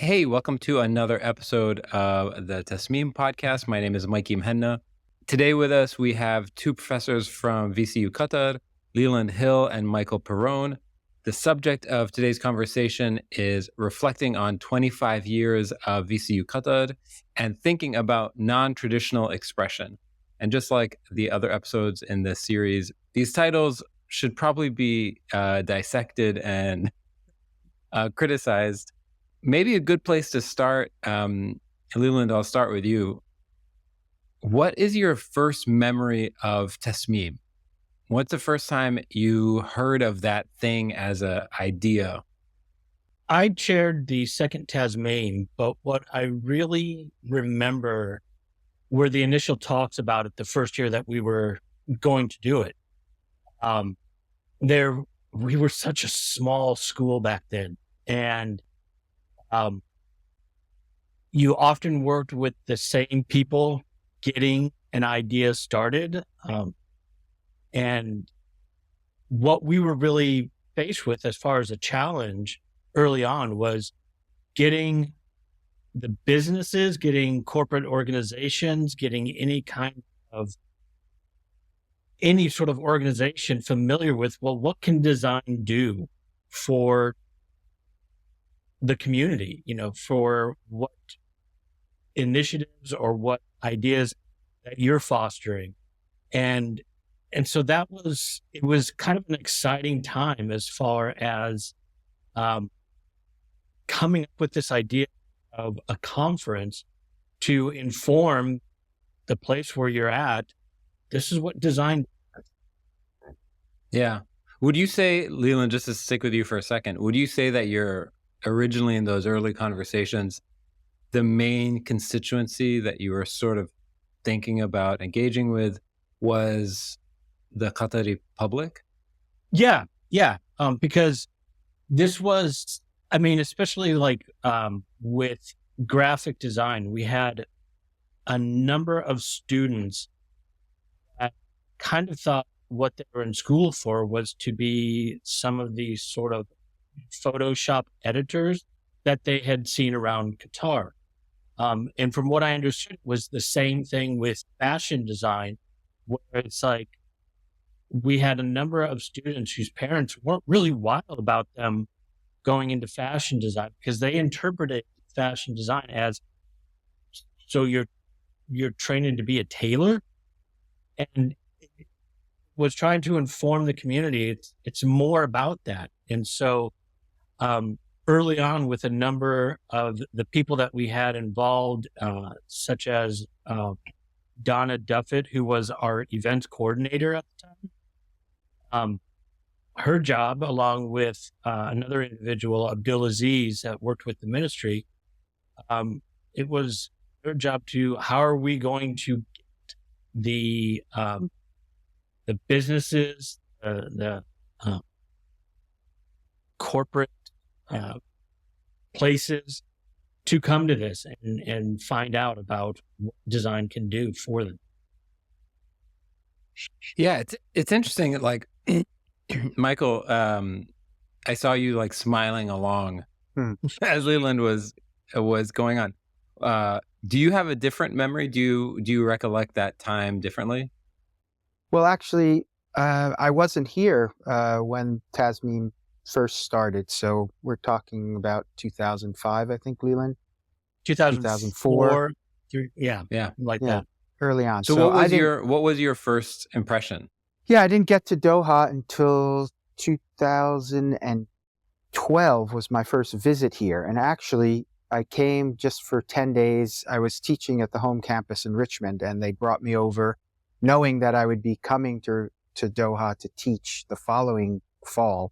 Hey, welcome to another episode of the Tasmeem podcast. My name is Mikey Mhenna. Today with us, we have two professors from VCU Qatar, Leland and Michael Perrone. The subject of today's conversation is reflecting on 25 years of VCU Qatar and thinking about non-traditional expression. And just like the other episodes in this series, these titles should probably be dissected and criticized. Maybe a good place to start, Leland, I'll start with you. What is your first memory of Tasmeem? What's the first time you heard of that thing as an idea? I chaired the second Tasmeem, but what I really remember were the initial talks about it the first year that we were going to do it. We were such a small school back then, and you often worked with the same people getting an idea started. And what we were really faced with as far as a challenge early on was getting the businesses, getting corporate organizations, getting any sort of organization familiar with, well, what can design do for the community, for what initiatives or what ideas that you're fostering. And so it was kind of an exciting time as far as coming up with this idea of a conference to inform the place where you're at. This is what design. Yeah. Would you say, Leland, just to stick with you for a second, would you say that you're originally in those early conversations, the main constituency that you were sort of thinking about engaging with was the Qatari public? Yeah. Because this was, especially with graphic design, we had a number of students that kind of thought what they were in school for was to be some of these sort of Photoshop editors that they had seen around Qatar. And from what I understood, it was the same thing with fashion design, where it's like we had a number of students whose parents weren't really wild about them going into fashion design because they interpreted fashion design as, so you're training to be a tailor, and was trying to inform the community. It's more about that. And so early on, with a number of the people that we had involved, such as Donna Duffett, who was our events coordinator at the time, her job, along with another individual, Abdulaziz, that worked with the ministry, it was their job to, how are we going to get the businesses, the corporate places to come to this and find out about what design can do for them. Yeah, it's interesting. Like, Michael, I saw you like smiling along as Leland was going on. Do you have a different memory? Do you recollect that time differently? Well, actually, I wasn't here when Tasmeem first started. So we're talking about 2005, I think, Leland? 2004. Yeah. That. Early on. So what was your first impression? Yeah, I didn't get to Doha until 2012 was my first visit here. And actually, I came just for 10 days. I was teaching at the home campus in Richmond, and they brought me over knowing that I would be coming to Doha to teach the following fall.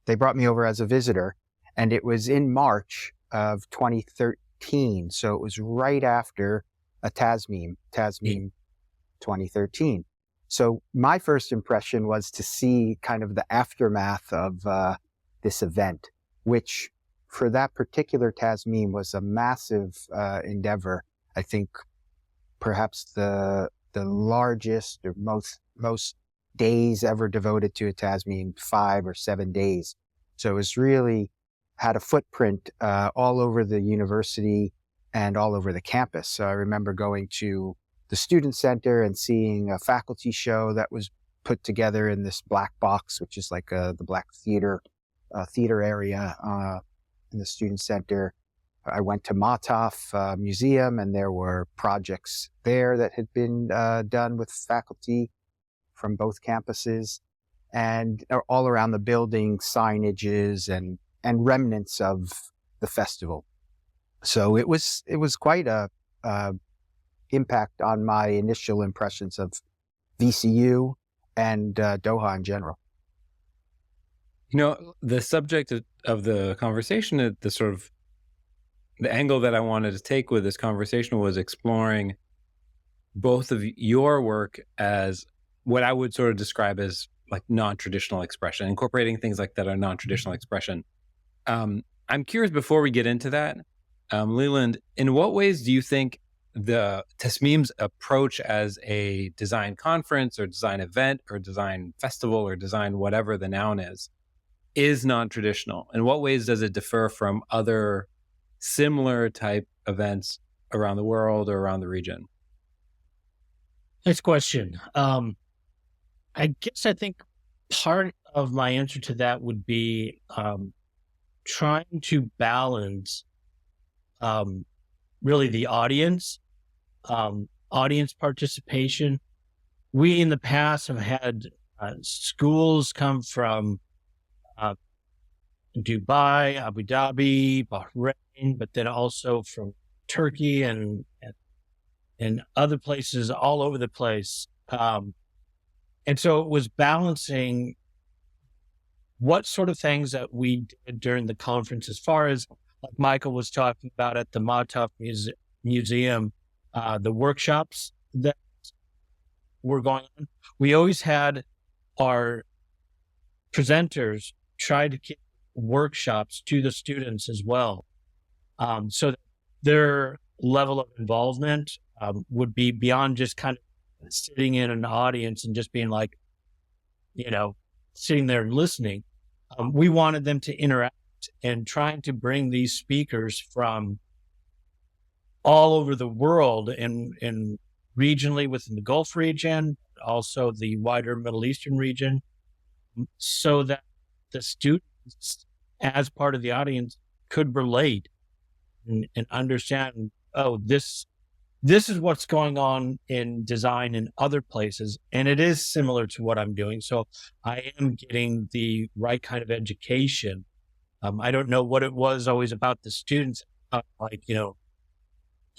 They brought me over as a visitor, and it was in March of 2013. So it was right after a Tasmeem 2013. So my first impression was to see kind of the aftermath of this event, which for that particular Tasmeem was a massive endeavor. I think perhaps the largest or most days ever devoted to a Tasmeem, 5 or 7 days. So it was really had a footprint all over the university and all over the campus. So I remember going to the student center and seeing a faculty show that was put together in this black box, which is like the black theater area in the student center. I went to Mataf Museum, and there were projects there that had been done with faculty from both campuses, and all around the building, signages and remnants of the festival. So it was quite a impact on my initial impressions of VCU and Doha in general. You know, the subject of the conversation, the sort of the angle that I wanted to take with this conversation was exploring both of your work as what I would sort of describe as like non-traditional expression, incorporating things like that are non-traditional expression. I'm curious, before we get into that, Leland, in what ways do you think the Tasmeem's approach as a design conference or design event or design festival or design whatever the noun is non-traditional? In what ways does it differ from other similar type events around the world or around the region? Nice question. I think part of my answer to that would be trying to balance really the audience participation. We in the past have had schools come from Dubai, Abu Dhabi, Bahrain, but then also from Turkey and other places all over the place. And so it was balancing what sort of things that we did during the conference, as far as like Michael was talking about at the Mataf Museum, the workshops that were going on. We always had our presenters try to give workshops to the students as well. So that their level of involvement would be beyond just kind of sitting in an audience and just being like, sitting there and listening. We wanted them to interact and trying to bring these speakers from all over the world and regionally within the Gulf region, also the wider Middle Eastern region, so that the students, as part of the audience, could relate and understand, this is what's going on in design in other places, and it is similar to what I'm doing. So I am getting the right kind of education. I don't know what it was always about the students, but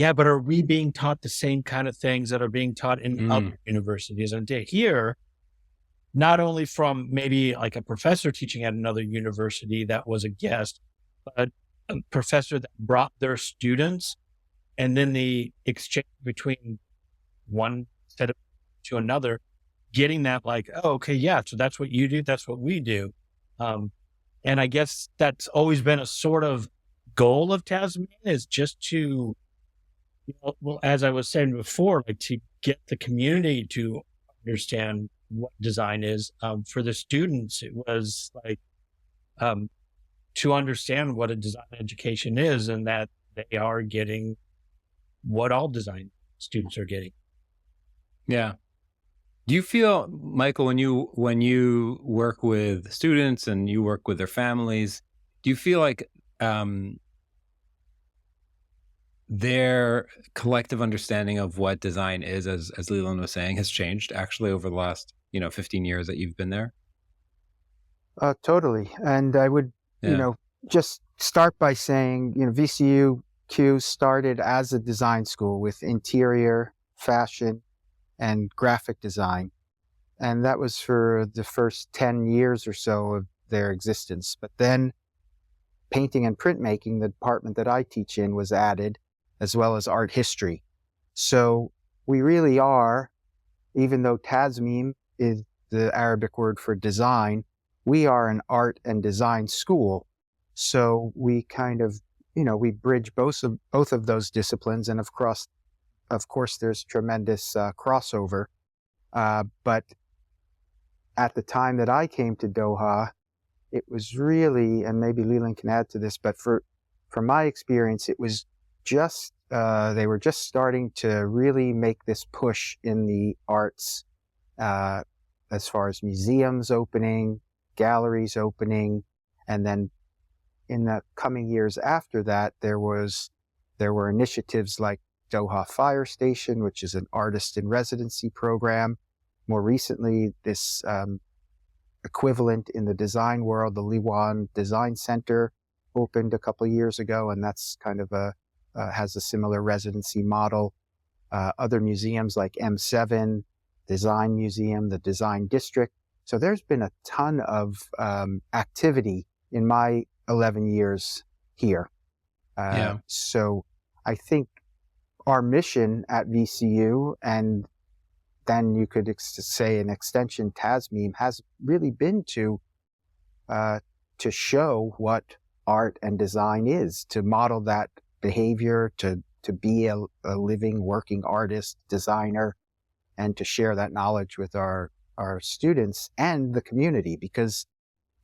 are we being taught the same kind of things that are being taught in other universities? And to hear, not only from maybe like a professor teaching at another university that was a guest, but a professor that brought their students, and then the exchange between one set of to another, getting that like, so that's what you do, that's what we do. And I guess that's always been a sort of goal of Tasmeem, is just to, as I was saying before, like to get the community to understand what design is. For the students, it was like to understand what a design education is, and that they are getting what all design students are getting. Yeah. Do you feel, Michael, when you work with students and you work with their families, do you feel like their collective understanding of what design is, as Leland was saying, has changed actually over the last 15 years that you've been there? Totally. And I would just start by saying VCUQ started as a design school with interior, fashion, and graphic design. And that was for the first 10 years or so of their existence. But then painting and printmaking, the department that I teach in, was added, as well as art history. So we really are, even though Tasmeem is the Arabic word for design, we are an art and design school. So we kind of, we bridge both of those disciplines. And of course, there's tremendous crossover. But at the time that I came to Doha, it was really, and maybe Leland can add to this, but from my experience, it was just, they were just starting to really make this push in the arts, as far as museums opening, galleries opening, and then in the coming years after that, there were initiatives like Doha Fire Station, which is an artist in residency program. More recently, this equivalent in the design world, the Liwan Design Center, opened a couple of years ago, and that's kind of has a similar residency model. Other museums like M7, Design Museum, the Design District. So there's been a ton of activity in my 11 years here. So I think our mission at VCU, and then you could say an extension Tasmeem, has really been to show what art and design is, to model that behavior, to be a living, working artist, designer, and to share that knowledge with our students and the community, because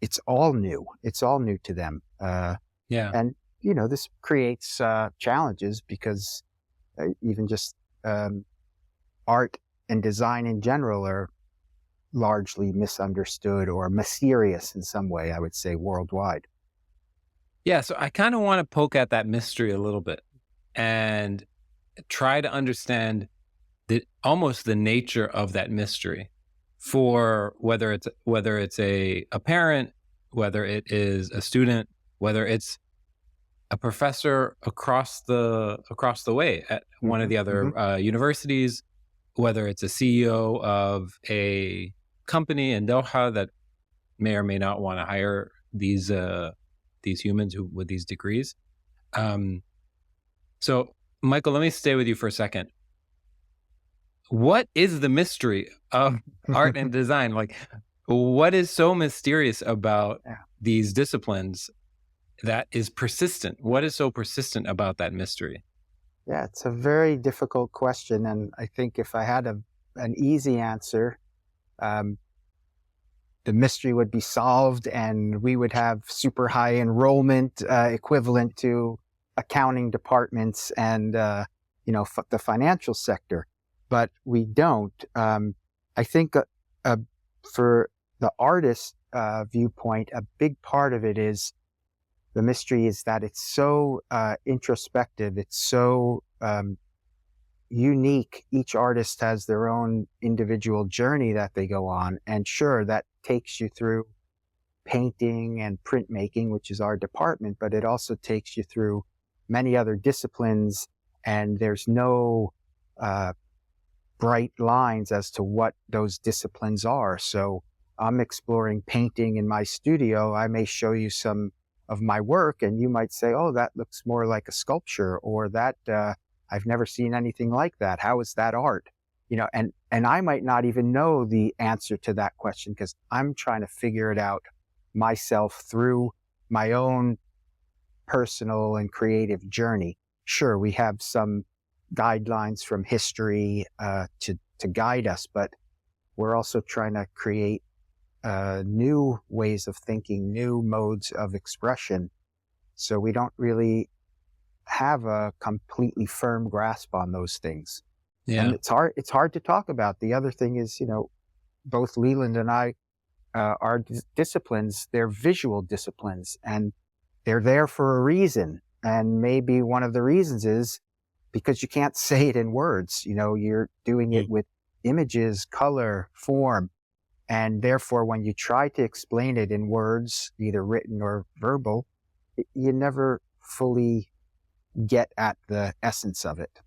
it's all new. It's all new to them. And, this creates challenges because even just art and design in general are largely misunderstood or mysterious in some way, I would say, worldwide. Yeah, so I kind of want to poke at that mystery a little bit and try to understand almost the nature of that mystery, for whether it's a parent, whether it is a student, whether it's a professor across the way at one of the other universities, whether it's a CEO of a company in Doha that may or may not want to hire these humans with these degrees. So, Michael, let me stay with you for a second. What is the mystery of art and design? Like, what is so mysterious about these disciplines that is persistent? What is so persistent about that mystery? Yeah, it's a very difficult question. And I think if I had an easy answer, the mystery would be solved and we would have super high enrollment equivalent to accounting departments and, the financial sector. But we don't. I think for the artist viewpoint, a big part of it is the mystery is that it's so introspective. It's so unique. Each artist has their own individual journey that they go on. And sure, that takes you through painting and printmaking, which is our department, but it also takes you through many other disciplines. And there's no bright lines as to what those disciplines are. So I'm exploring painting in my studio. I may show you some of my work and you might say, oh, that looks more like a sculpture, or that I've never seen anything like that. How is that art? And I might not even know the answer to that question because I'm trying to figure it out myself through my own personal and creative journey. Sure, we have some guidelines from history to guide us, but we're also trying to create new ways of thinking, new modes of expression. So we don't really have a completely firm grasp on those things. Yeah. And it's hard to talk about. The other thing is, both Leland and I, our disciplines, they're visual disciplines and they're there for a reason. And maybe one of the reasons is because you can't say it in words. You're doing it with images, color, form. And therefore, when you try to explain it in words, either written or verbal, you never fully get at the essence of it.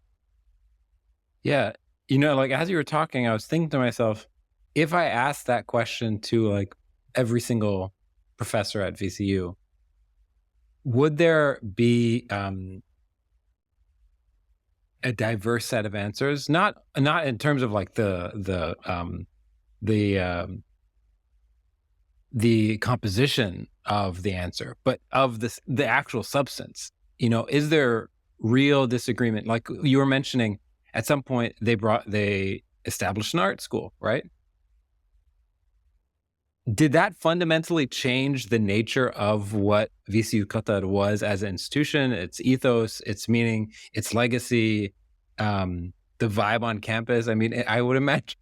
Yeah. As you were talking, I was thinking to myself, if I asked that question to every single professor at VCU, would there be a diverse set of answers? Not in terms of the composition of the answer, but of the actual substance. Is there real disagreement? Like you were mentioning, at some point they established an art school, right? Did that fundamentally change the nature of what VCU Qatar was as an institution, its ethos, its meaning, its legacy, the vibe on campus? I mean, I would imagine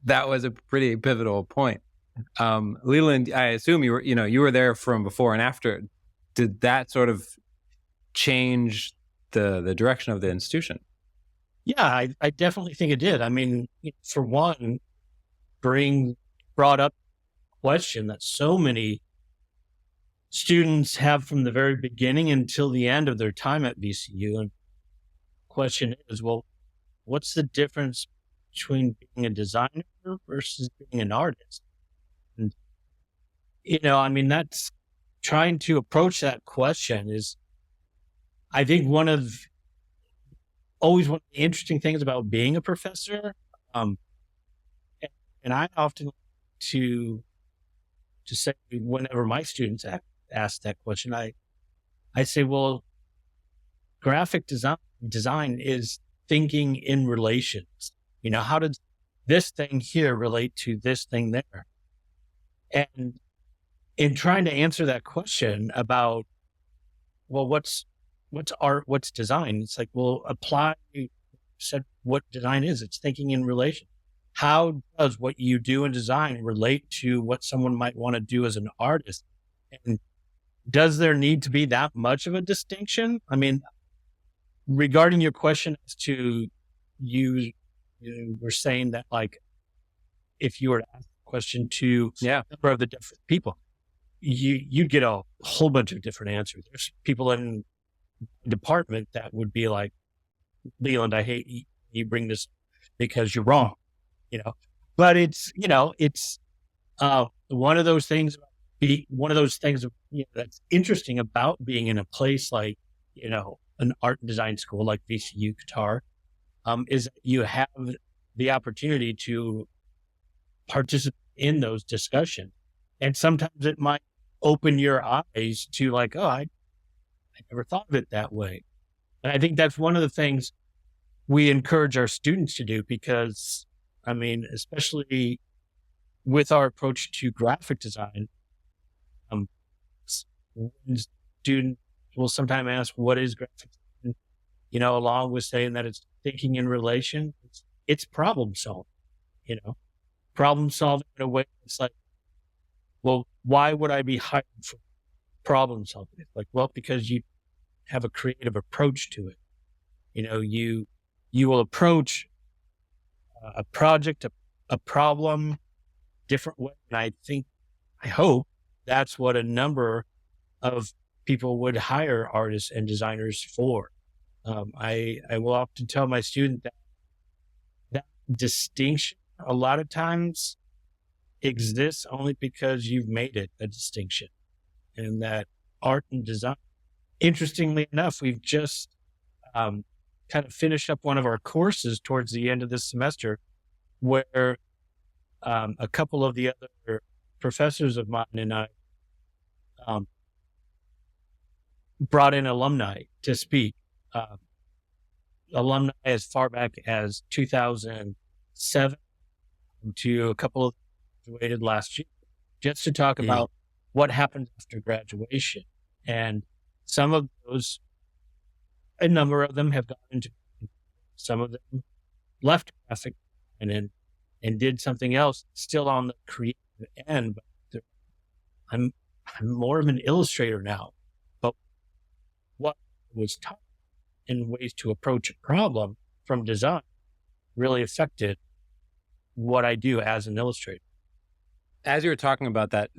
that was a pretty pivotal point. Leland, I assume you were there from before and after. Did that sort of change the direction of the institution? Yeah, I definitely think it did. I mean, for one, brought up a question that so many students have from the very beginning until the end of their time at VCU. And the question is, well, what's the difference between being a designer versus being an artist? And, I mean, that's trying to approach that question is, I think one of the interesting things about being a professor. And I often to say whenever my students ask that question, I say, well, graphic design is thinking in relations. How does this thing here relate to this thing there? And in trying to answer that question about, well, what's art, what's design? It's like, well, said what design is. It's thinking in relation. How does what you do in design relate to what someone might want to do as an artist? And does there need to be that much of a distinction? I mean, regarding your question as to you were saying that, like, if you were to ask a question to a number of the different people, you'd get a whole bunch of different answers. There's people in department that would be like, Leland, I hate you bring this because you're wrong, but it's one of those things that's interesting about being in a place like, an art and design school like VCU Qatar, is you have the opportunity to participate in those discussions. And sometimes it might open your eyes to like, oh, I never thought of it that way. And I think that's one of the things we encourage our students to do, because, I mean, especially with our approach to graphic design, students will sometimes ask, what is graphic design? Along with saying that it's thinking in relation, it's problem solving, problem solving in a way that's like, well, why would I be hired for problem solving? It's like, well, because you have a creative approach to it. You will approach a project, a problem, different way. And I hope that's what a number of people would hire artists and designers for. I will often tell my students that distinction a lot of times exists only because you've made it a distinction, and that art and design. Interestingly enough, we've just kind of finished up one of our courses towards the end of this semester, where a couple of the other professors of mine and I brought in alumni to speak. Alumni as far back as 2007 to a couple of graduated last year, just to talk about what happened after graduation. And some of those, a number of them have gone into, some of them left graphic and did something else, still on the creative end. But I'm more of an illustrator now. But what was taught in ways to approach a problem from design really affected what I do as an illustrator. As you were talking about that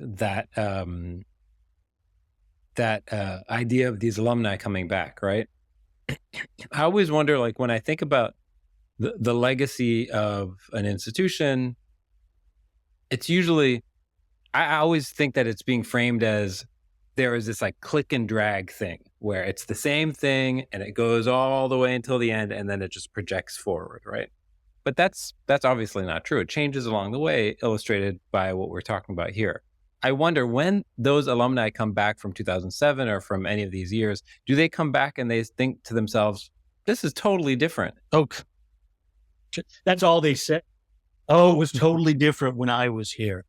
idea of these alumni coming back, right? I always wonder, like, when I think about the legacy of an institution, it's usually, I always think that it's being framed as there is this like click and drag thing where it's the same thing and it goes all the way until the end and then it just projects forward, right? But that's obviously not true. It changes along the way, illustrated by what we're talking about here. I wonder, when those alumni come back from 2007 or from any of these years, do they come back and they think to themselves, this is totally different? Oh, that's all they say. Oh, it was totally different when I was here.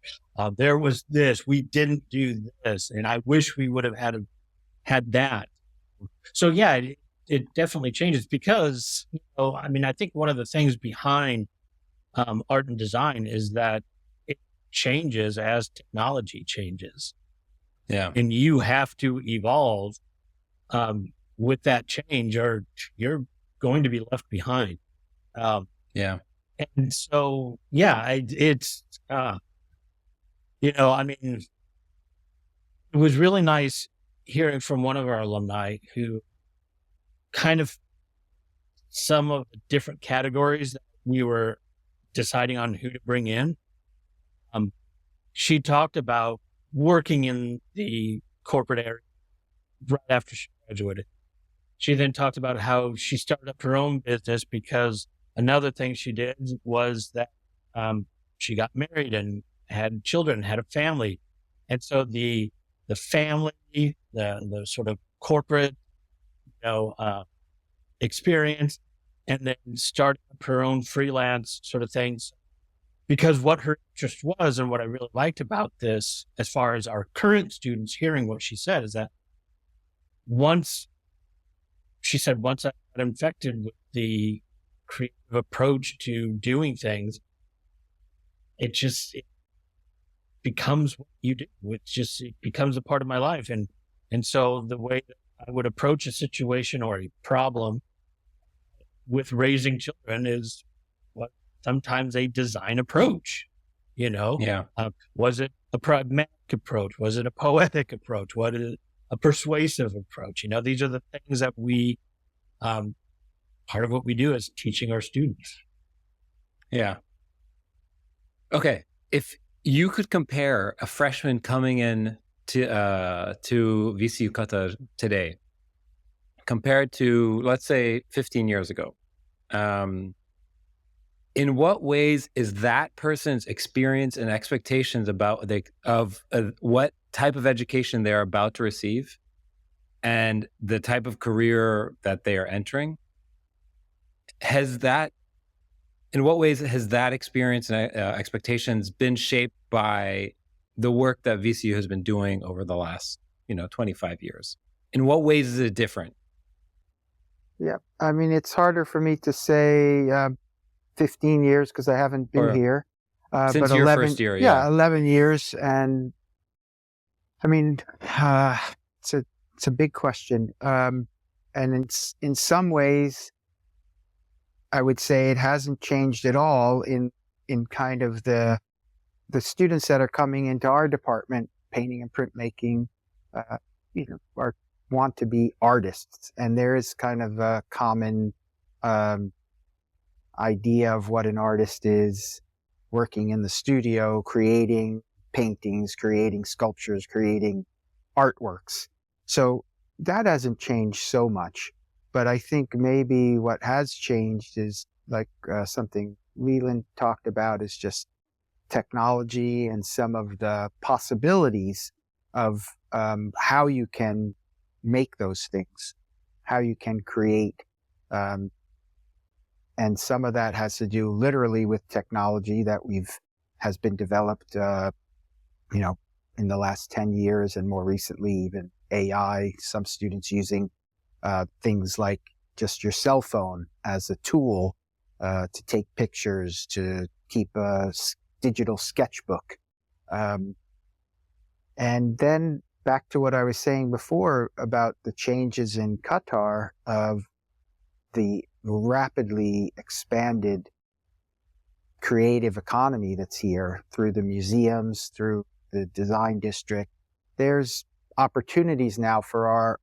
There was this, we didn't do this, and I wish we would have had that. So yeah, it definitely changes because, I mean, I think one of the things behind art and design is that it changes as technology changes, Yeah. and you have to evolve with that change, or you're going to be left behind. Um, Yeah. and so, yeah, I mean, it was really nice hearing from one of our alumni who kind of some of the different categories that we were deciding on who to bring in. She talked about working in the corporate area right after she graduated. She then talked about how she started up her own business because another thing she did was that she got married and had children, had a family. And so the family, the sort of corporate, experience, and then started up her own freelance sort of things. Because what her interest was, and what I really liked about this, as far as our current students hearing what she said, is that once I got infected with the creative approach to doing things, it becomes what you do. It becomes a part of my life. And so the way that I would approach a situation or a problem with raising children is what sometimes a design approach, Yeah. Was it a pragmatic approach? Was it a poetic approach? What is a persuasive approach? These are the things that we, part of what we do is teaching our students. Yeah. Okay. If you could compare a freshman coming in to VCU Qatar today compared to, let's say, 15 years ago, in what ways is that person's experience and expectations about what type of education they're about to receive and the type of career that they are entering, in what ways has that experience and expectations been shaped by the work that VCU has been doing over the last, 25 years? In what ways is it different? Yeah, I mean, it's harder for me to say 15 years because I haven't been here. Since but your 11, first year, yeah, 11 years. And I mean, it's a big question. And in some ways, I would say it hasn't changed at all in kind of the students that are coming into our department, painting and printmaking, want to be artists. And there is kind of a common idea of what an artist is, working in the studio, creating paintings, creating sculptures, creating artworks. So that hasn't changed so much. But I think maybe what has changed is like something Leland talked about is just technology and some of the possibilities of how you can make those things, how you can create. And some of that has to do literally with technology that has been developed, in the last 10 years, and more recently even AI. Some students using things like just your cell phone as a tool to take pictures, to keep a digital sketchbook. And then back to what I was saying before about the changes in Qatar of the rapidly expanded creative economy that's here through the museums, through the design district. There's opportunities now for our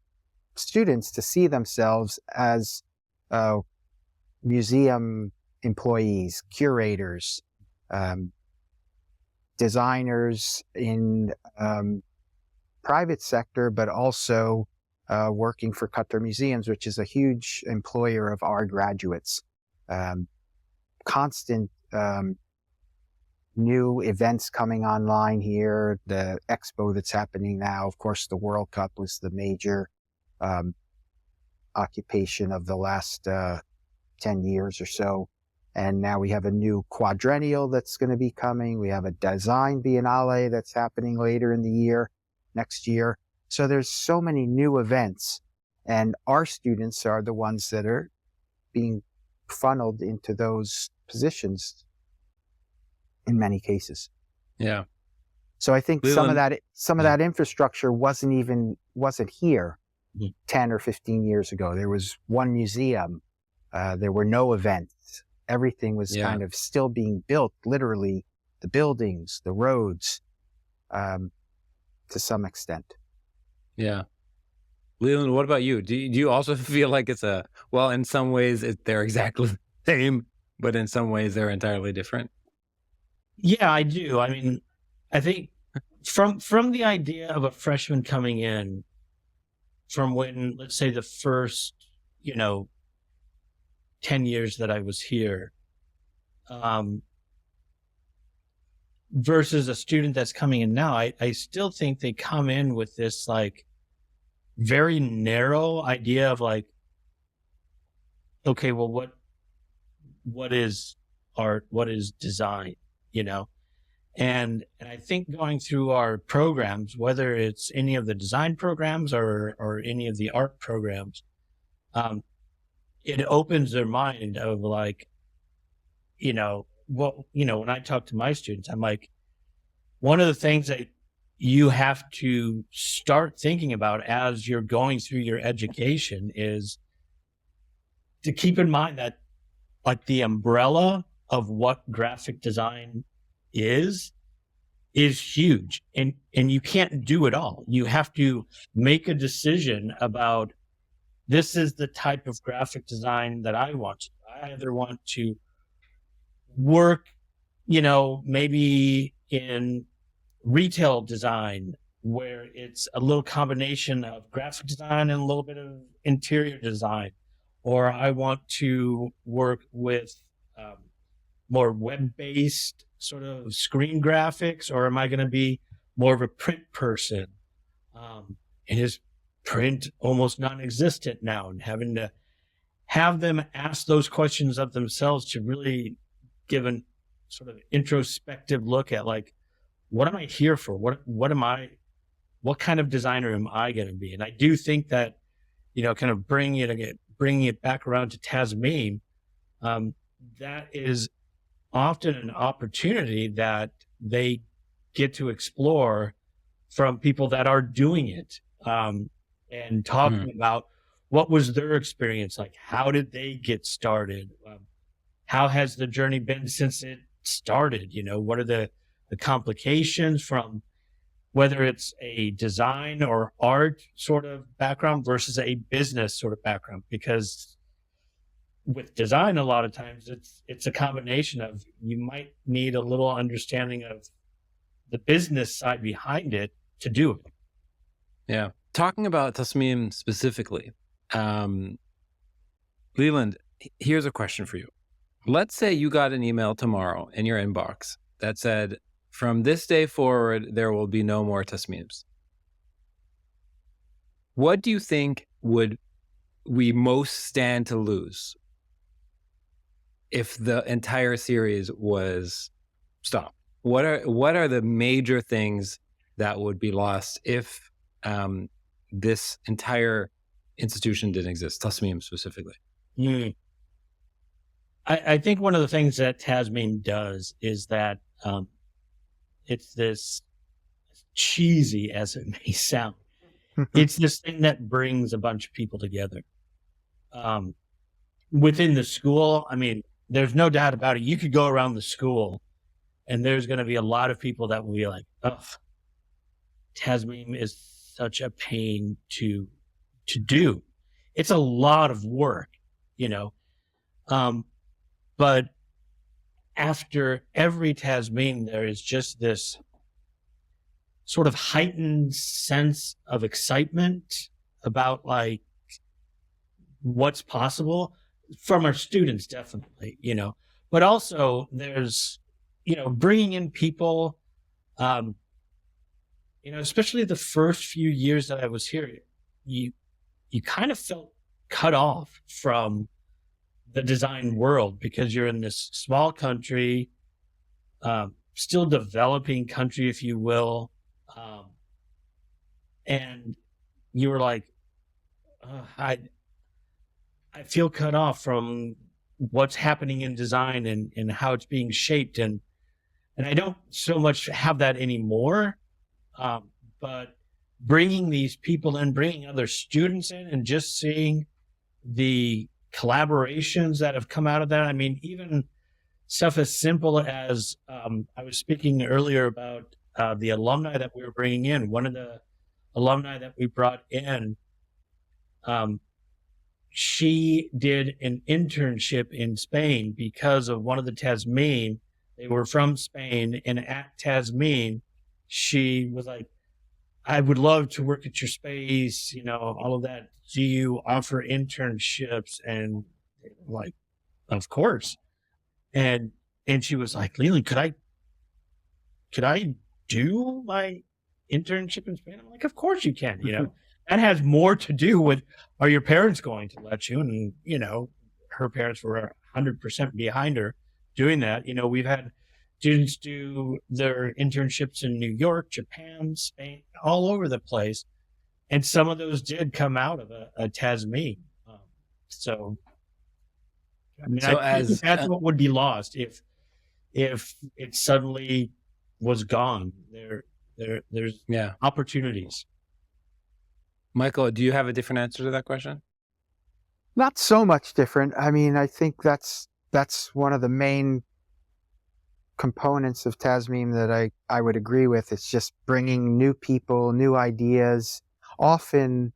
students to see themselves as museum employees, curators, designers in private sector, but also working for Qatar Museums, which is a huge employer of our graduates. Constant new events coming online here. The expo that's happening now, of course, the World Cup was the major occupation of the last 10 years or so. And now we have a new quadrennial that's going to be coming. We have a design biennale that's happening later in the year, next year. So there's so many new events, and our students are the ones that are being funneled into those positions in many cases. Yeah. So I think Leland, some of that infrastructure wasn't here Mhm. 10 or 15 years ago. There was one museum. There were no events. Everything was kind of still being built, literally the buildings, the roads, to some extent. Yeah. Leland, what about you? Do you also feel like in some ways they're exactly the same, but in some ways they're entirely different? Yeah, I do. I mean, I think from the idea of a freshman coming in, from when, let's say, the first, 10 years that I was here, versus a student that's coming in now, I still think they come in with this like very narrow idea of like, okay, well, what is art? What is design? And I think going through our programs, whether it's any of the design programs or any of the art programs, it opens their mind of like, when I talk to my students, I'm like, one of the things that you have to start thinking about as you're going through your education is to keep in mind that like the umbrella of what graphic design is huge, and you can't do it all. You have to make a decision about, this is the type of graphic design that I want to. I either want to work, maybe in retail design, where it's a little combination of graphic design and a little bit of interior design, or I want to work with more web-based sort of screen graphics, or am I going to be more of a print person? And is print almost non-existent now? And having to have them ask those questions of themselves to really give an sort of introspective look at like, what am I here for? What kind of designer am I going to be? And I do think that, kind of bringing it back around to Tasmeem, that is often an opportunity that they get to explore from people that are doing it, and talking about what was their experience like. How did they get started? How has the journey been since it started? What are the complications from whether it's a design or art sort of background versus a business sort of background? Because with design, a lot of times it's a combination of, you might need a little understanding of the business side behind it to do it. Yeah. Talking about Tasmeem specifically, Leland, here's a question for you. Let's say you got an email tomorrow in your inbox that said, from this day forward, there will be no more Tasmeems. What do you think would we most stand to lose if the entire series was stopped? What are the major things that would be lost if this entire institution didn't exist, Tasmeem specifically? I think one of the things that Tasmeem does is that it's this, cheesy as it may sound, it's this thing that brings a bunch of people together. Within the school, I mean, there's no doubt about it. You could go around the school and there's going to be a lot of people that will be like, oh, Tasmeem is such a pain to do. It's a lot of work, but after every Tasmeem, there is just this sort of heightened sense of excitement about like what's possible from our students, definitely, but also there's, bringing in people, especially the first few years that I was here, you kind of felt cut off from the design world, because you're in this small country, still developing country, if you will. And you were like, I feel cut off from what's happening in design and how it's being shaped. And I don't so much have that anymore. But bringing these people in, bringing other students in, and just seeing the collaborations that have come out of that. I mean, even stuff as simple as I was speaking earlier about the alumni that we were bringing in. One of the alumni that we brought in, she did an internship in Spain because of one of the Tasmeem. They were from Spain, and at Tasmeem, she was like, I would love to work at your space, all of that. Do you offer internships? And like, of course. And she was like, Leland, could I do my internship in Spain? I'm like, of course you can, That has more to do with, are your parents going to let you? And, her parents were 100% behind her doing that. We've had students do their internships in New York, Japan, Spain, all over the place. And some of those did come out of a Tasmeem. So, I mean, I think that's what would be lost if it suddenly was gone. There's opportunities. Michael, do you have a different answer to that question? Not so much different. I mean, I think that's one of the main components of Tasmeem that I would agree with. It's just bringing new people, new ideas, often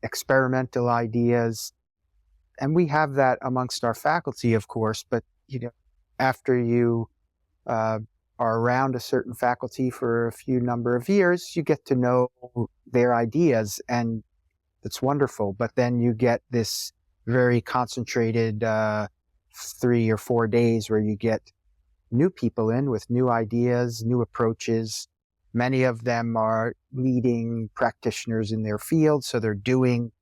experimental ideas. And we have that amongst our faculty, of course, but after you are around a certain faculty for a few number of years, you get to know their ideas, and it's wonderful. But then you get this very concentrated 3 or 4 days where you get new people in with new ideas, new approaches. Many of them are leading practitioners in their field, so they're doing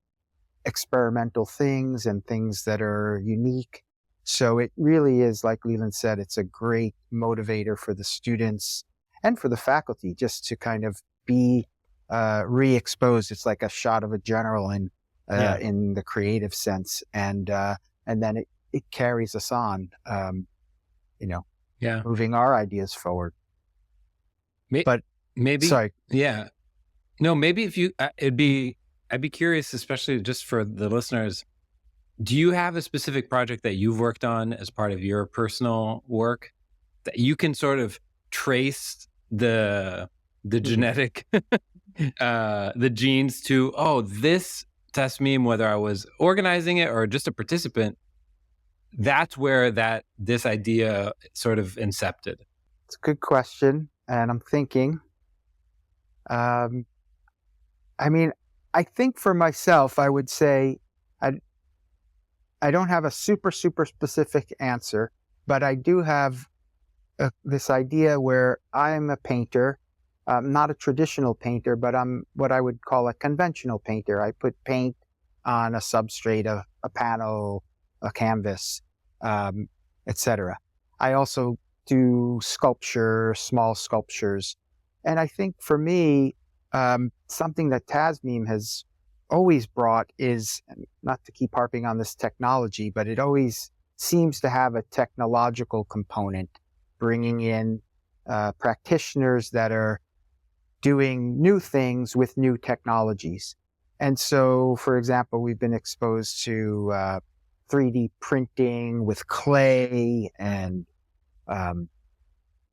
experimental things and things that are unique. So it really is, like Leland said, it's a great motivator for the students and for the faculty just to kind of be re-exposed. It's like a shot of adrenaline in the creative sense, and then it carries us on, moving our ideas forward. But maybe, sorry, maybe if you, I'd be curious, especially just for the listeners. Do you have a specific project that you've worked on as part of your personal work that you can sort of trace the genetic, the genes to, this Tasmeem, whether I was organizing it or just a participant, that's where this idea sort of incepted? It's a good question, and I'm thinking. I mean, I think for myself, I would say I don't have a super specific answer, but I do have this idea where I'm a painter, not a traditional painter, but I'm what I would call a conventional painter. I put paint on a substrate, a panel, a canvas, etc. I also do sculpture, small sculptures. And I think for me, something that Tasmeem has always brought is, not to keep harping on this technology, but it always seems to have a technological component, bringing in practitioners that are doing new things with new technologies. And so, for example, we've been exposed to 3D printing with clay and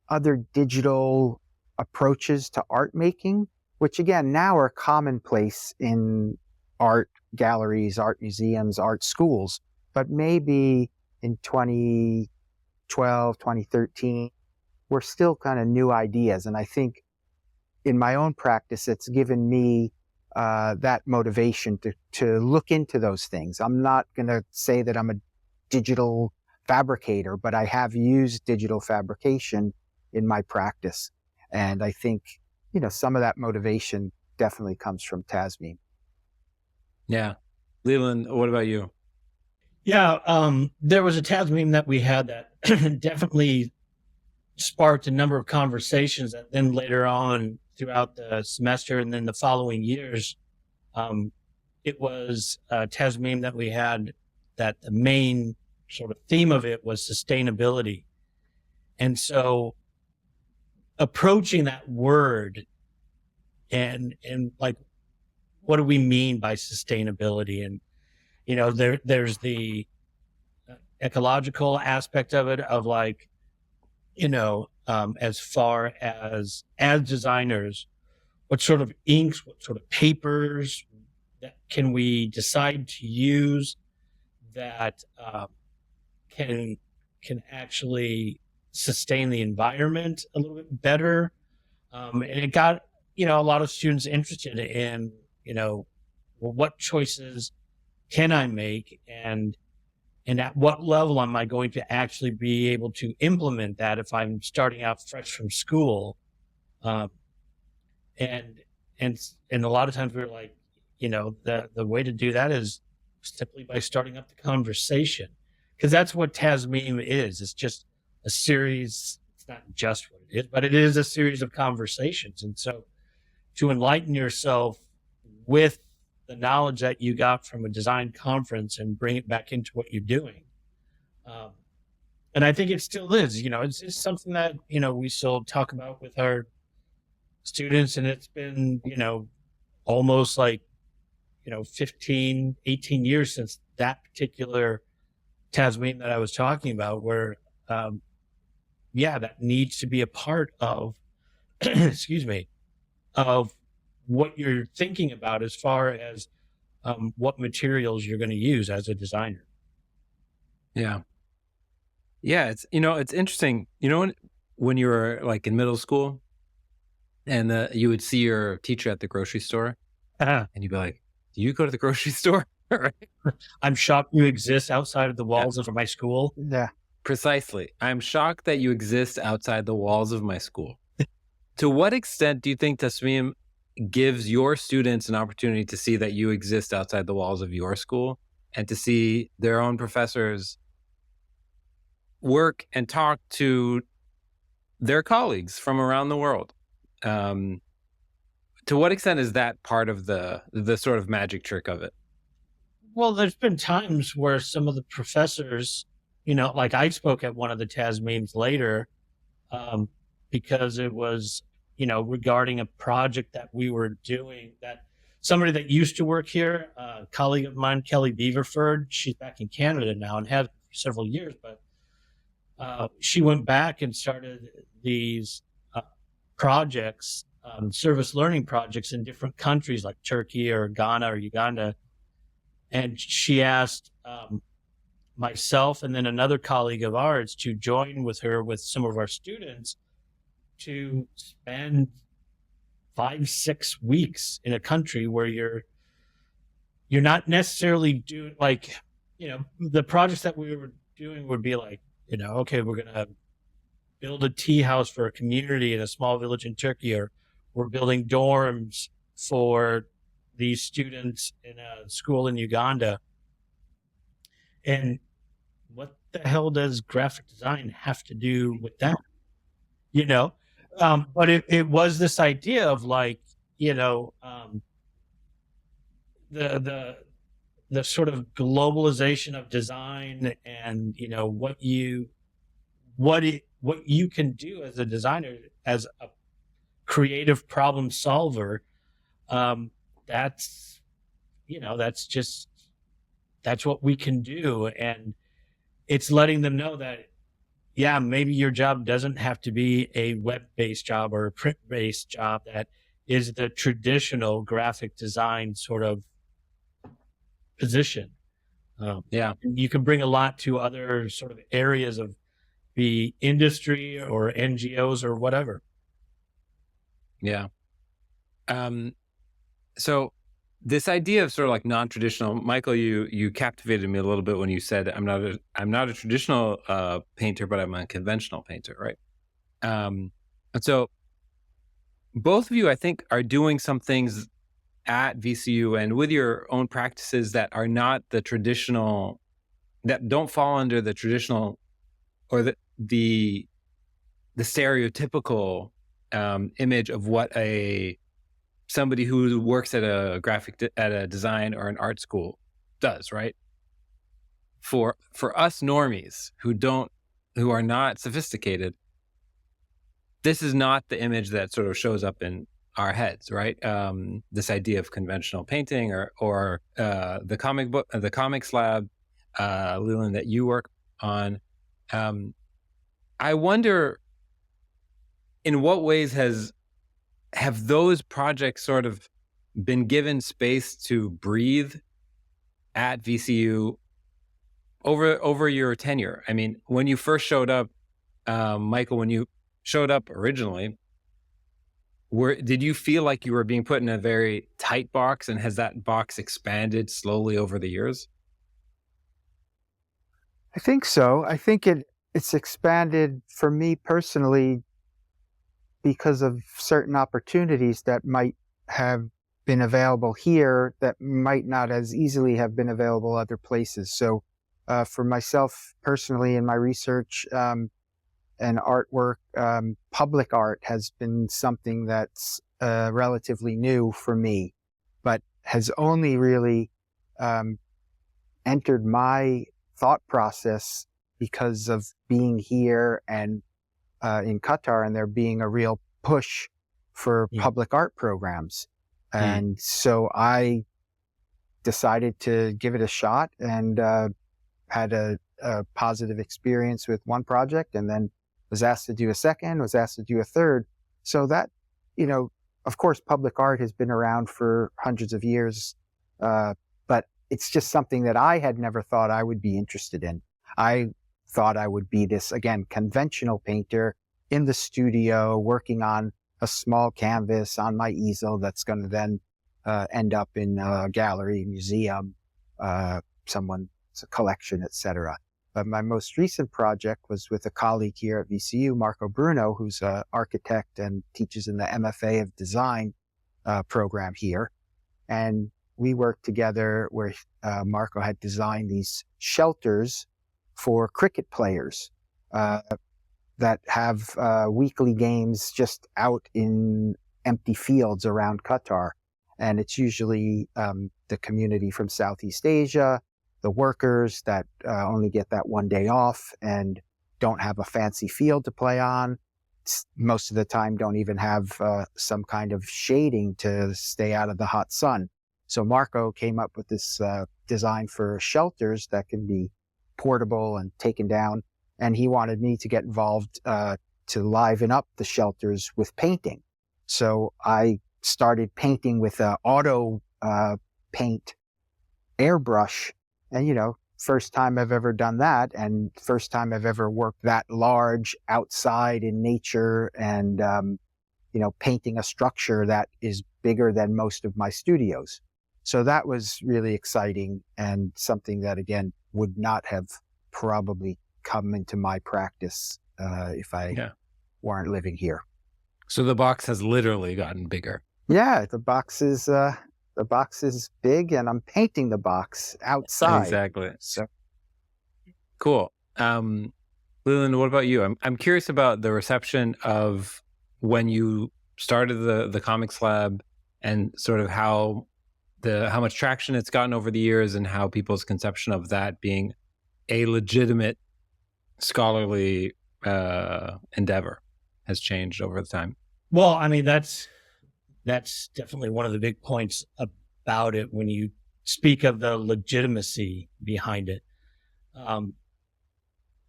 other digital approaches to art making, which again now are commonplace in art galleries, art museums, art schools. But maybe in 2012, 2013, were still kind of new ideas. And I think in my own practice, it's given me that motivation to look into those things. I'm not going to say that I'm a digital fabricator, but I have used digital fabrication in my practice. And I think, some of that motivation definitely comes from Tasmeem. Yeah. Leland, what about you? Yeah, there was a Tasmeem that we had that definitely sparked a number of conversations that then later on throughout the semester and then the following years, um, it was a Tasmeem that we had that the main sort of theme of it was sustainability. And so approaching that word and like, what do we mean by sustainability? And, there's the ecological aspect of it of like, as far as designers, what sort of inks, what sort of papers that can we decide to use that can actually sustain the environment a little bit better. And it got a lot of students interested in well, what choices can I make, and at what level am I going to actually be able to implement that if I'm starting out fresh from school? Um, and and a lot of times we're like, the way to do that is simply by starting up the conversation, because that's what Tasmeem is. It's just a series. It's not just what it is, but it is a series of conversations. And so to enlighten yourself with the knowledge that you got from a design conference and bring it back into what you're doing. Um, and I think it still is, it's something that, we still talk about with our students. And it's been, almost like, 15, 18 years since that particular Tasmeem that I was talking about, where, that needs to be a part of, excuse me, of what you're thinking about as far as what materials you're going to use as a designer. Yeah. Yeah. It's interesting. When you were like in middle school and you would see your teacher at the grocery store and you'd be like, do you go to the grocery store? Right? I'm shocked you exist outside of the walls of my school. Yeah. Precisely. I'm shocked that you exist outside the walls of my school. To what extent do you think Tasmeem gives your students an opportunity to see that you exist outside the walls of your school and to see their own professors work and talk to their colleagues from around the world? To what extent is that part of the sort of magic trick of it? Well, there's been times where some of the professors, like I spoke at one of the Tasmeems later, because it was, regarding a project that we were doing that somebody that used to work here, a colleague of mine, Kelly Beaverford, she's back in Canada now and has for several years, but she went back and started these projects, service learning projects in different countries like Turkey or Ghana or Uganda. And she asked myself and then another colleague of ours to join with her with some of our students to spend 5-6 weeks in a country where you're not necessarily doing like, the projects that we were doing would be like, okay, we're going to build a tea house for a community in a small village in Turkey, or we're building dorms for these students in a school in Uganda. And what the hell does graphic design have to do with that? But it was this idea of like, the sort of globalization of design and, what you can do as a designer, as a creative problem solver. That's what we can do. And it's letting them know that, yeah, maybe your job doesn't have to be a web-based job or a print-based job that is the traditional graphic design sort of position. You can bring a lot to other sort of areas of the industry or NGOs or whatever. Yeah. So this idea of sort of like non-traditional, Michael, you captivated me a little bit when you said I'm not a traditional painter, but I'm a conventional painter, right? And so both of you, I think, are doing some things at VCU and with your own practices that are not the traditional that don't fall under the traditional or the stereotypical image of what somebody who works at a design or an art school does, right? For us normies who are not sophisticated, this is not the image that sort of shows up in our heads, right? This idea of conventional painting or the comics lab, Leland, that you work on. I wonder, in what ways have those projects sort of been given space to breathe at VCU over your tenure? I mean, when you first showed up, Michael, when you showed up originally, did you feel like you were being put in a very tight box, and has that box expanded slowly over the years? I think so. I think it's expanded for me personally because of certain opportunities that might have been available here that might not as easily have been available other places. So for myself personally in my research and artwork, public art has been something that's relatively new for me, but has only really entered my thought process because of being here and in Qatar, and there being a real push for public art programs. And so I decided to give it a shot, and had a positive experience with one project, and then was asked to do a second, was asked to do a third. So that, of course, public art has been around for hundreds of years, but it's just something that I had never thought I would be interested in. I thought I would be this, again, conventional painter in the studio working on a small canvas on my easel that's going to then end up in a gallery, museum, someone's collection, etc. But my most recent project was with a colleague here at VCU, Marco Bruno, who's an architect and teaches in the MFA of Design program here. And we worked together where Marco had designed these shelters for cricket players that have weekly games just out in empty fields around Qatar. And it's usually the community from Southeast Asia, the workers that only get that one day off and don't have a fancy field to play on. Most of the time don't even have some kind of shading to stay out of the hot sun. So Marco came up with this design for shelters that can be portable and taken down. And he wanted me to get involved to liven up the shelters with painting. So I started painting with auto paint airbrush. And, first time I've ever done that, and first time I've ever worked that large outside in nature and, painting a structure that is bigger than most of my studios. So that was really exciting and something that, again, would not have probably come into my practice if I weren't living here. So the box has literally gotten bigger. Yeah, the box is big, and I'm painting the box outside. Exactly. So cool. Leland, what about you? I'm curious about the reception of when you started the Comics Lab, and sort of how much traction it's gotten over the years, and how people's conception of that being a legitimate scholarly endeavor has changed over the time. Well, I mean, that's definitely one of the big points about it when you speak of the legitimacy behind it. I'm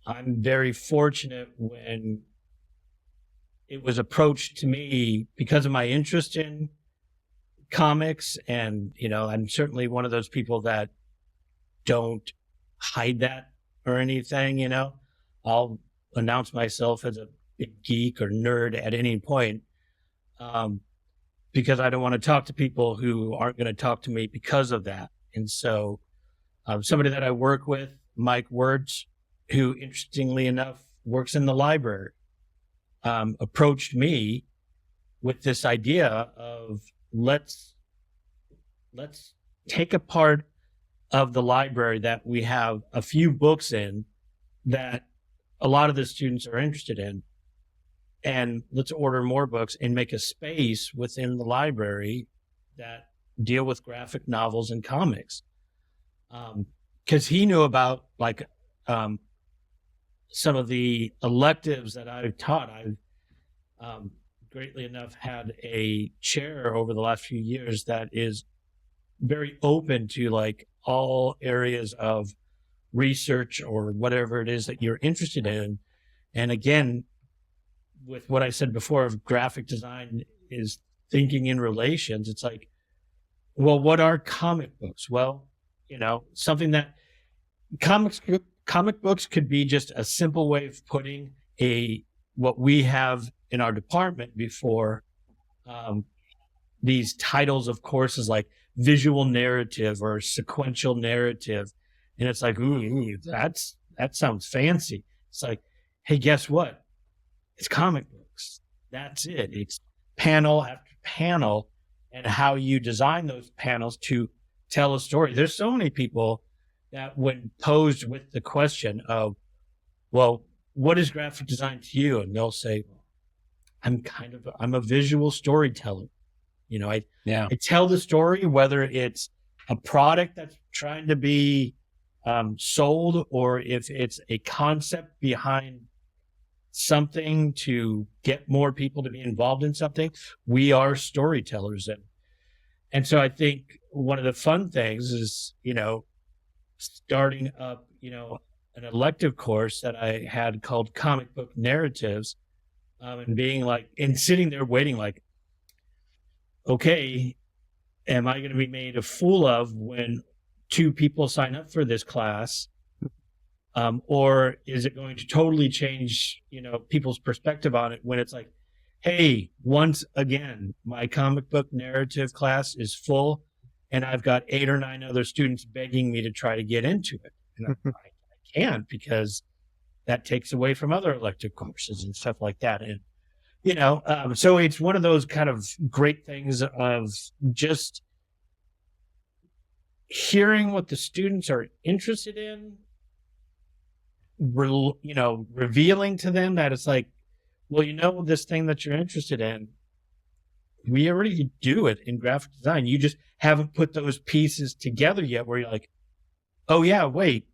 very fortunate when it was approached to me because of my interest in comics, and I'm certainly one of those people that don't hide that or anything. I'll announce myself as a big geek or nerd at any point, because I don't want to talk to people who aren't going to talk to me because of that. And so somebody that I work with, Mike Wertz, who interestingly enough works in the library, approached me with this idea of let's take apart of the library that we have a few books in that a lot of the students are interested in. And let's order more books and make a space within the library that deal with graphic novels and comics. Because he knew about like some of the electives that I've taught. I've greatly enough had a chair over the last few years that is very open to like all areas of research or whatever it is that you're interested in. And again, with what I said before of graphic design is thinking in relations, it's like, well, what are comic books? Well, something that comic books could be just a simple way of putting what we have in our department before these titles of courses like visual narrative or sequential narrative. And it's like, ooh, that sounds fancy. It's like, hey, guess what? It's comic books. That's it. It's panel after panel and how you design those panels to tell a story. There's so many people that when posed with the question of, well, what is graphic design to you? And they'll say, I'm a visual storyteller. I tell the story, whether it's a product that's trying to be sold or if it's a concept behind something to get more people to be involved in something. We are storytellers. And so I think one of the fun things is, starting up, an elective course that I had called comic book narratives, and being like, and sitting there waiting like, okay, am I going to be made a fool of when 2 people sign up for this class? Or is it going to totally change, people's perspective on it when it's like, hey, once again, my comic book narrative class is full and I've got 8 or 9 other students begging me to try to get into it. And I can't because that takes away from other elective courses and stuff like that. And, so it's one of those kind of great things of just hearing what the students are interested in, revealing to them that it's like, well, this thing that you're interested in, we already do it in graphic design. You just haven't put those pieces together yet where you're like, oh yeah, wait,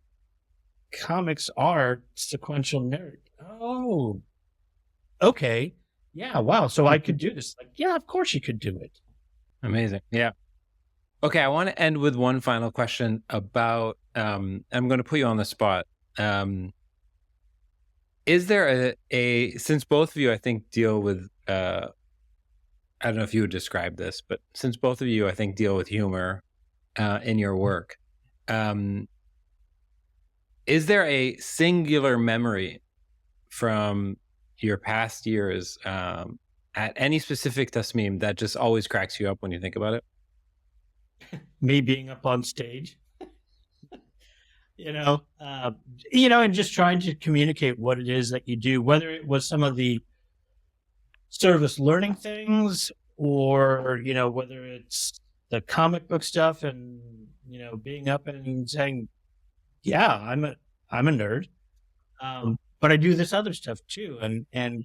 comics are sequential narrative. Oh, okay. Yeah. Wow. So I could do this. Like, yeah, of course you could do it. Amazing. Yeah. Okay. I want to end with one final question about, I'm going to put you on the spot. Is there since both of you, I think, deal with, I don't know if you would describe this, but since both of you, I think, deal with humor in your work, is there a singular memory from your past years at any specific Tasmeem that just always cracks you up when you think about it? Me being up on stage. And just trying to communicate what it is that you do, whether it was some of the service learning things or, whether it's the comic book stuff and, being up and saying, yeah, I'm a nerd. But I do this other stuff too. And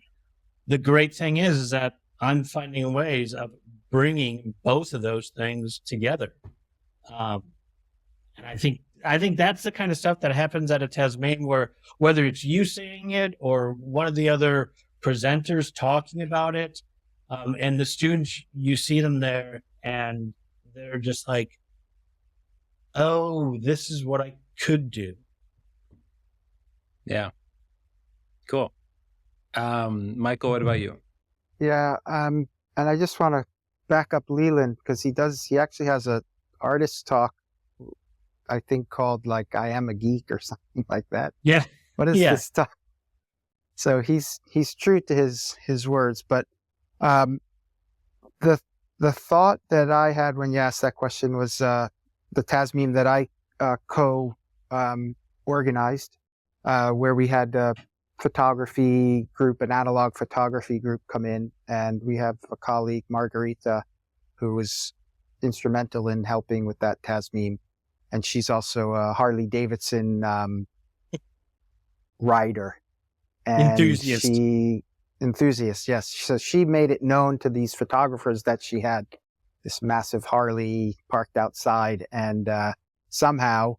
the great thing is that I'm finding ways of bringing both of those things together. And I think that's the kind of stuff that happens at a Tasmeem where whether it's you saying it or one of the other presenters talking about it, and the students, you see them there and they're just like, oh, this is what I could do. Yeah. Cool. Michael, what about you? Yeah. And I just want to back up Leland because he actually has a artist talk, I think called like I Am a Geek or something like that. Yeah. What is this stuff? So he's true to his words, but the thought that I had when you asked that question was the Tasmeem that I organized, where we had a photography group, an analog photography group come in, and we have a colleague, Margarita, who was instrumental in helping with that Tasmeem. and she's also a Harley Davidson rider. And enthusiast, yes. So she made it known to these photographers that she had this massive Harley parked outside, and somehow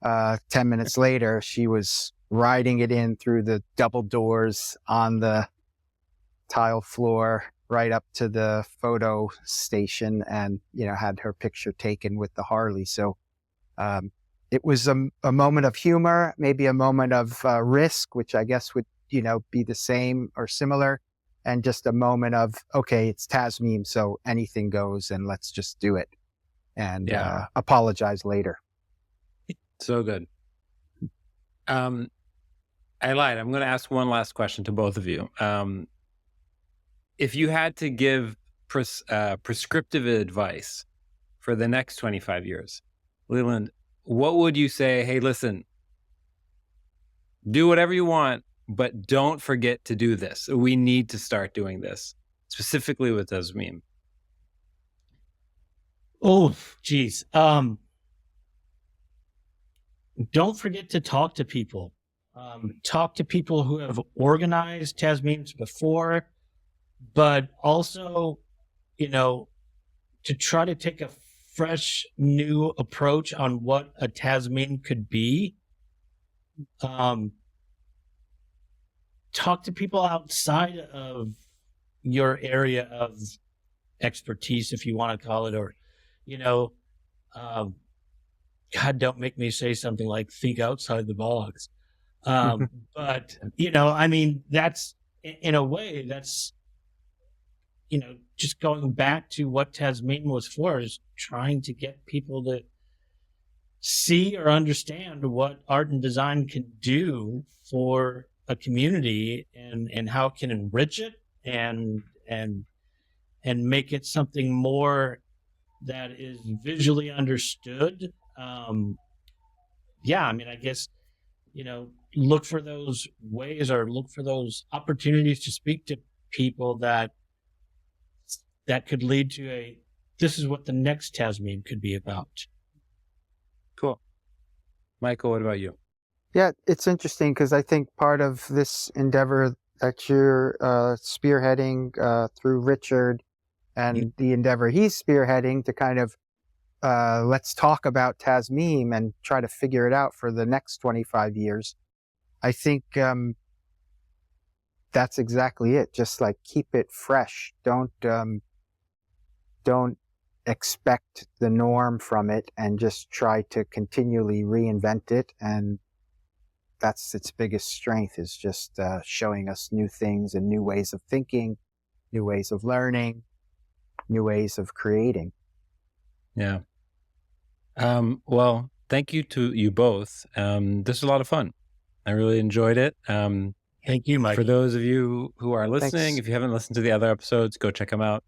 10 minutes later, she was riding it in through the double doors on the tile floor right up to the photo station, and had her picture taken with the Harley. So it was a moment of humor, maybe a moment of risk, which I guess would be the same or similar, and just a moment of, okay, it's Tasmeem, so anything goes, and let's just do it, and apologize later. So good. I lied. I'm going to ask one last question to both of you. If you had to give prescriptive advice for the next 25 years, Leland, what would you say? Hey, listen, do whatever you want, but don't forget to do this. We need to start doing this, specifically with Tasmeem. Oh, geez. Don't forget to talk to people. Talk to people who have organized Tasmeems before, but also, to try to take a fresh, new approach on what a Tasmeem could be. Talk to people outside of your area of expertise, if you want to call it, or, God, don't make me say something like think outside the box. But, that's, in a way, that's, just going back to what Tasmeem was for, is trying to get people to see or understand what art and design can do for a community, and how it can enrich it and make it something more that is visually understood. I guess, look for those ways, or look for those opportunities to speak to people that could lead to this is what the next Tasmeem could be about. Cool. Michael, what about you? Yeah, it's interesting because I think part of this endeavor that you're spearheading through Richard, and the endeavor he's spearheading to kind of let's talk about Tasmeem and try to figure it out for the next 25 years. I think that's exactly it. Just like keep it fresh. Don't expect the norm from it, and just try to continually reinvent it. And that's its biggest strength, is just showing us new things and new ways of thinking, new ways of learning, new ways of creating. Yeah. Well, thank you to you both. This was a lot of fun. I really enjoyed it. Thank you, Mike. For those of you who are listening, Thanks. If you haven't listened to the other episodes, go check them out.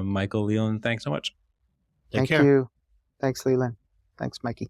Michael, Leland, thanks so much. Thank you. Thanks, Leland. Thanks, Mikey.